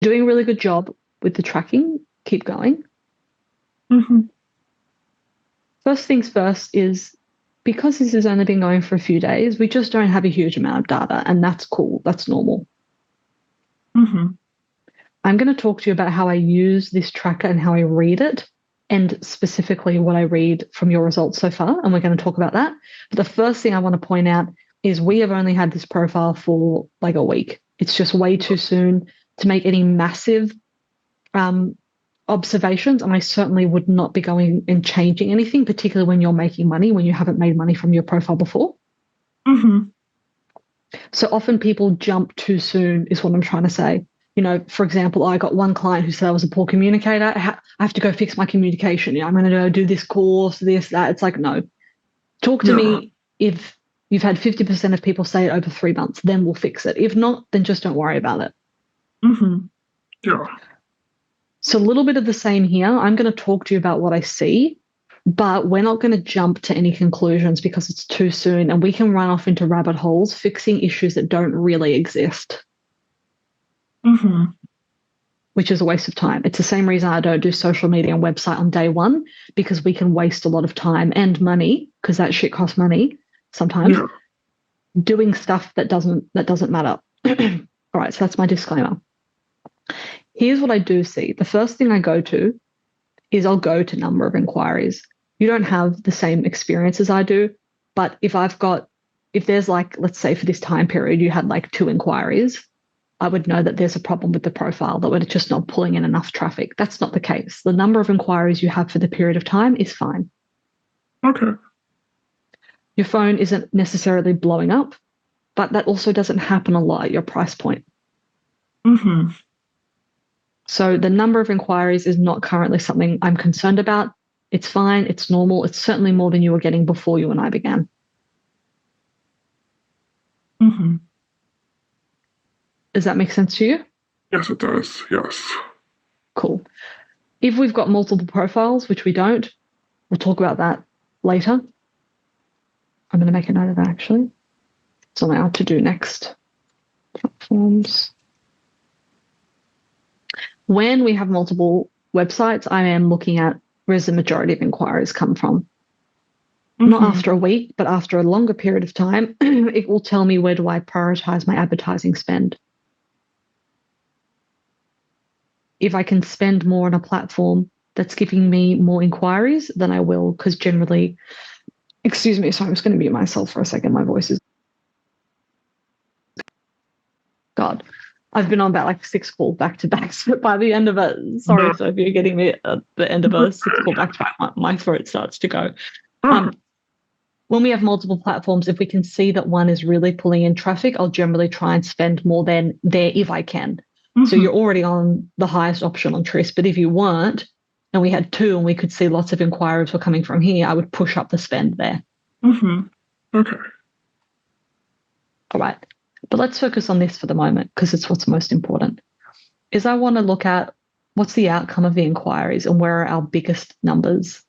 doing a really good job with the tracking. Keep going. Mm-hmm. First things first is, because this has only been going for a few days, we just don't have a huge amount of data, and that's cool. That's normal. Mm-hmm. I'm going to talk to you about how I use this tracker and how I read it, and specifically what I read from your results so far, and we're going to talk about that. But the first thing I want to point out is we have only had this profile for like a week. It's just way too soon to make any massive observations, and I certainly would not be going and changing anything, particularly when you're making money, when you haven't made money from your profile before. Mm-hmm. So often people jump too soon is what I'm trying to say. For example, I got one client who said I was a poor communicator. I have to go fix my communication. I'm going to go do this course, this, that. It's like, no. Talk to me if you've had 50% of people say it over 3 months, then we'll fix it. If not, then just don't worry about it. Mm-hmm. Yeah. So a little bit of the same here. I'm going to talk to you about what I see, but we're not going to jump to any conclusions because it's too soon, and we can run off into rabbit holes fixing issues that don't really exist. Mm-hmm. Which is a waste of time. It's the same reason I don't do social media and website on day one, because we can waste a lot of time and money, because that shit costs money sometimes, doing stuff that doesn't matter. All right, so that's my disclaimer. Here's what I do see. The first thing I go to is I'll go to number of inquiries. You don't have the same experience as I do, but if there's like, let's say for this time period, you had like 2 inquiries, I would know that there's a problem with the profile, that we're just not pulling in enough traffic. That's not the case. The number of inquiries you have for the period of time is fine. Okay. Your phone isn't necessarily blowing up, but that also doesn't happen a lot at your price point. Mm-hmm. So the number of inquiries is not currently something I'm concerned about. It's fine. It's normal. It's certainly more than you were getting before you and I began. Mm-hmm. Does that make sense to you? Yes, it does. Yes. Cool. If we've got multiple profiles, which we don't, we'll talk about that later. I'm going to make a note of that actually. So now to do next. Platforms. When we have multiple websites, I am looking at where's the majority of inquiries come from. Mm-hmm. Not after a week, but after a longer period of time, it will tell me where do I prioritize my advertising spend. If I can spend more on a platform that's giving me more inquiries, then I will, because generally, excuse me, so I'm just going to mute myself for a second. My voice is, God, I've been on about like 6 calls back to back. So by the end of it, sorry, so if you're getting me at the end of a 6 call back to back, my throat starts to go. When we have multiple platforms, if we can see that one is really pulling in traffic, I'll generally try and spend more than there if I can. Mm-hmm. So you're already on the highest option on Tris, but if you weren't, and we had 2 and we could see lots of inquiries were coming from here, I would push up the spend there. Mm-hmm. Okay. All right. But let's focus on this for the moment, because it's what's most important. Is I want to look at what's the outcome of the inquiries and where are our biggest numbers.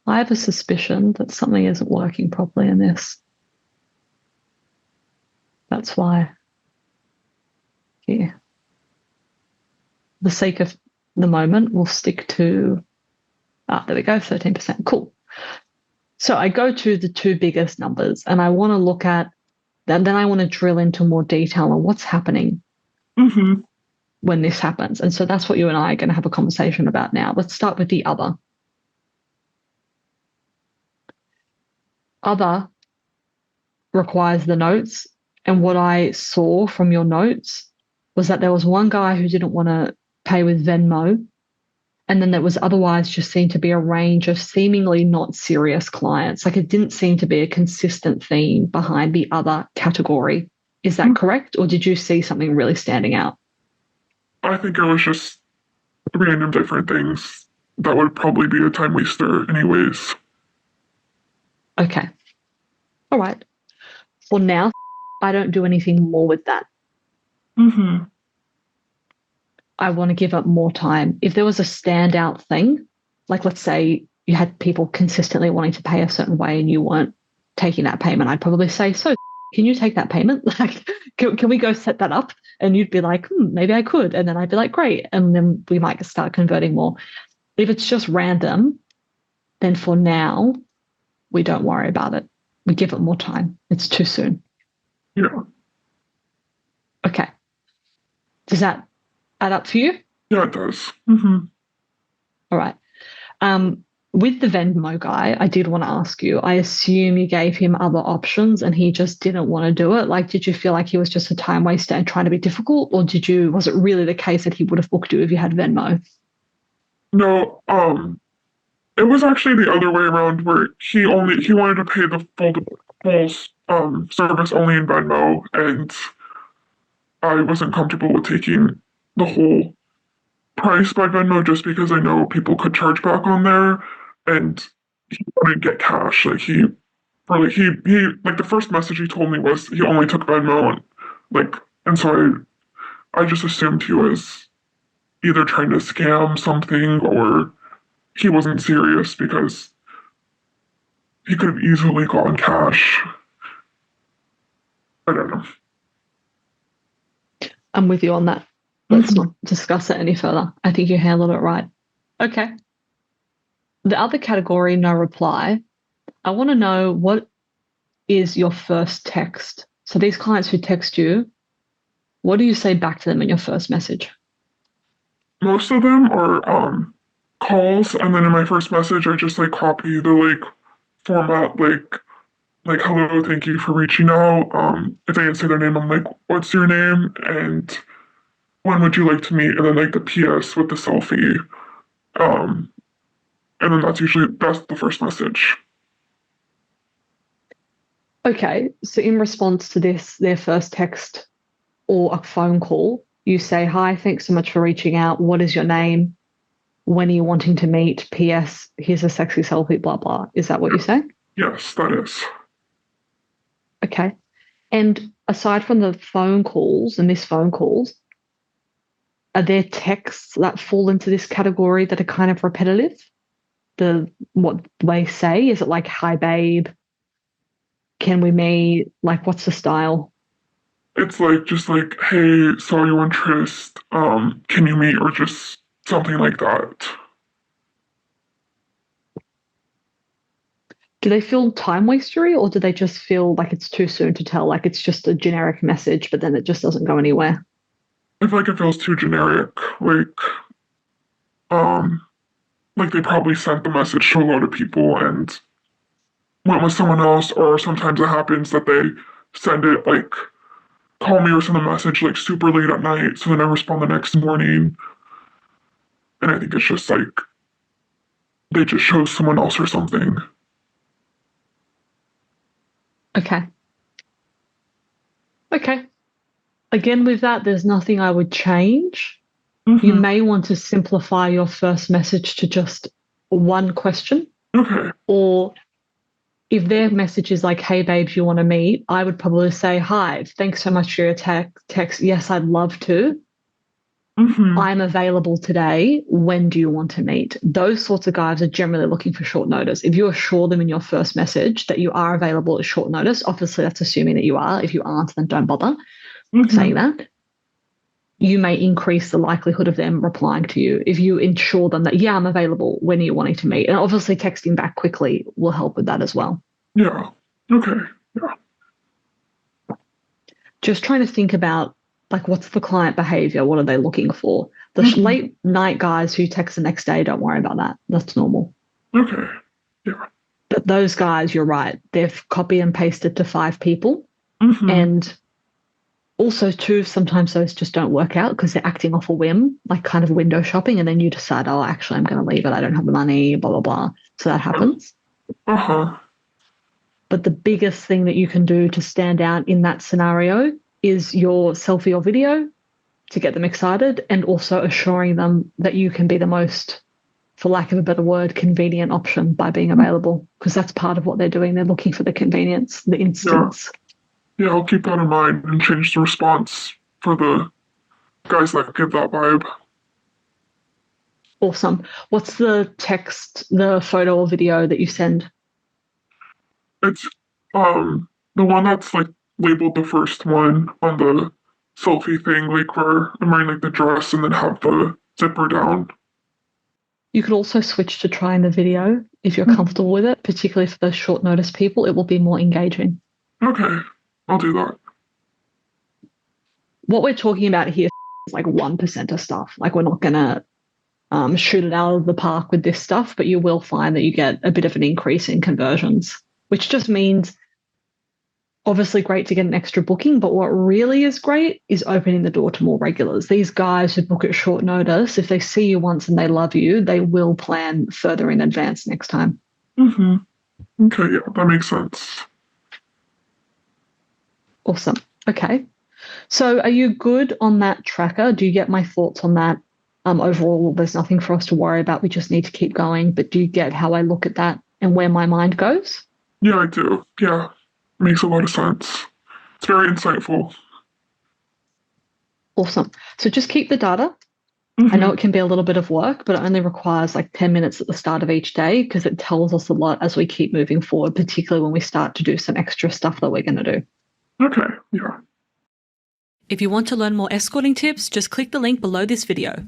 I have a suspicion that something isn't working properly in this. That's why. Here. For the sake of the moment, we'll stick to, there we go, 13%. Cool. So I go to the 2 biggest numbers and I want to look at, then I want to drill into more detail on what's happening when this happens. And so that's what you and I are going to have a conversation about now. Let's start with the other. Other requires the notes. And what I saw from your notes was that there was one guy who didn't want to pay with Venmo. And then there was otherwise just seemed to be a range of seemingly not serious clients. Like it didn't seem to be a consistent theme behind the other category. Is that correct? Or did you see something really standing out? I think it was just random different things. That would probably be a time waster anyways. Okay. All right. For now, I don't do anything more with that. Mm-hmm. I want to give up more time. If there was a standout thing, like let's say you had people consistently wanting to pay a certain way and you weren't taking that payment, I'd probably say, so can you take that payment? Like, can we go set that up? And you'd be like, maybe I could. And then I'd be like, great. And then we might start converting more. If it's just random, then for now, we don't worry about it. We give it more time. It's too soon. Yeah. Okay. Does that add up for you? Yeah, it does. Mm-hmm. All right. With the Venmo guy, I did want to ask you, I assume you gave him other options and he just didn't want to do it. Like, did you feel like he was just a time waster and trying to be difficult? Or was it really the case that he would have booked you if you had Venmo? No, it was actually the other way around where he wanted to pay the full service only in Venmo, and I wasn't comfortable with taking the whole price by Venmo just because I know people could charge back on there, and he wouldn't get cash. Like he like the first message he told me was he only took Venmo, and so I just assumed he was either trying to scam something or he wasn't serious because he could have easily gotten cash. I don't know. I'm with you on that. Let's not discuss it any further. I think you handled it right. Okay. The other category, no reply. I want to know, what is your first text? So these clients who text you, what do you say back to them in your first message? Most of them are calls, and then in my first message I just copy the format hello, thank you for reaching out. If they didn't say their name, I'm like, what's your name? And when would you like to meet? And then the PS with the selfie. And then that's the first message. Okay, so in response to this, their first text or a phone call, you say, hi, thanks so much for reaching out. What is your name? When are you wanting to meet? PS, here's a sexy selfie, blah, blah. Is that what you say? Yes, that is. Okay. And aside from the phone calls and missed phone calls, are there texts that fall into this category that are kind of repetitive? What they say? Is it like, hi, babe? Can we meet? Like, what's the style? It's just hey, saw your interest. Can you meet? Or just something like that. Do they feel time wastery, or do they just feel like it's too soon to tell? Like it's just a generic message, but then it just doesn't go anywhere? I feel like it feels too generic. They probably sent the message to a lot of people and went with someone else, or sometimes it happens that they send it call me or send a message super late at night, so then I respond the next morning. And I think it's just they just chose someone else or something. Okay. Again, with that, there's nothing I would change. You may want to simplify your first message to just one question. Okay. Or if their message is like, hey, babes, you want to meet? I would probably say, hi, thanks so much for your text. Yes, I'd love to. I'm available today. When do you want to meet? Those sorts of guys are generally looking for short notice. If you assure them in your first message that you are available at short notice, obviously that's assuming that you are. If you aren't, then don't bother saying that. You may increase the likelihood of them replying to you if you ensure them that, yeah, I'm available. When are you wanting to meet? And obviously texting back quickly will help with that as well. Yeah. Okay. Yeah. Just trying to think about what's the client behavior? What are they looking for? The late night guys who text the next day, don't worry about that. That's normal. Okay. Yeah. But those guys, you're right. They've copy and pasted to 5 people. And also, too, sometimes those just don't work out because they're acting off a whim, like kind of window shopping. And then you decide, oh, actually, I'm going to leave it. I don't have the money, blah, blah, blah. So that happens. But the biggest thing that you can do to stand out in that scenario is your selfie or video to get them excited, and also assuring them that you can be the most, for lack of a better word, convenient option by being available, because that's part of what they're doing. They're looking for the convenience, the instance. Yeah, I'll keep that in mind and change the response for the guys that give that vibe. Awesome. What's the text, the photo or video that you send? It's the one that's labeled the first one on the selfie thing, like where I'm wearing like the dress and then have the zipper down. You could also switch to trying the video if you're comfortable with it, particularly for those short notice people. It will be more engaging. Okay, I'll do that. What we're talking about here is like 1% of stuff. Like we're not going to shoot it out of the park with this stuff, but you will find that you get a bit of an increase in conversions, which just means obviously great to get an extra booking, but what really is great is opening the door to more regulars. These guys who book at short notice, if they see you once and they love you, they will plan further in advance next time. Mm-hmm. Okay, yeah, that makes sense. Awesome. Okay. So are you good on that tracker? Do you get my thoughts on that? Overall, there's nothing for us to worry about. We just need to keep going. But do you get how I look at that and where my mind goes? Yeah, I do. Yeah, makes a lot of sense. It's very insightful. Awesome. So just keep the data. I know it can be a little bit of work, but it only requires like 10 minutes at the start of each day because it tells us a lot as we keep moving forward, particularly when we start to do some extra stuff that we're going to do. Okay, yeah. If you want to learn more escorting tips, just click the link below this video.